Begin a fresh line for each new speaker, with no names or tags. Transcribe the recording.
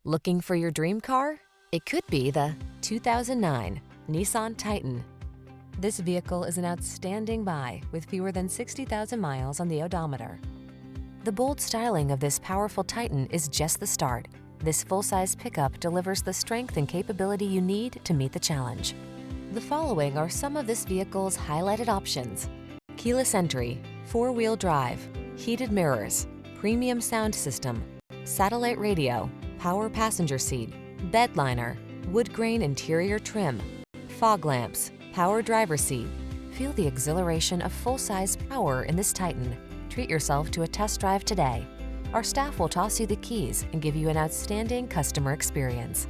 Looking for your dream car? It could be the 2009 Nissan Titan. This vehicle is an outstanding buy with fewer than 60,000 miles on the odometer. The bold styling of this powerful Titan is just the start. This full-size pickup delivers the strength and capability you need to meet the challenge. The following are some of this vehicle's highlighted options: keyless entry, four-wheel drive, heated mirrors, premium sound system, satellite radio, power passenger seat, bed liner, wood grain interior trim, fog lamps, power driver seat. Feel the exhilaration of full-size power in this Titan. Treat yourself to a test drive today. Our staff will toss you the keys and give you an outstanding customer experience.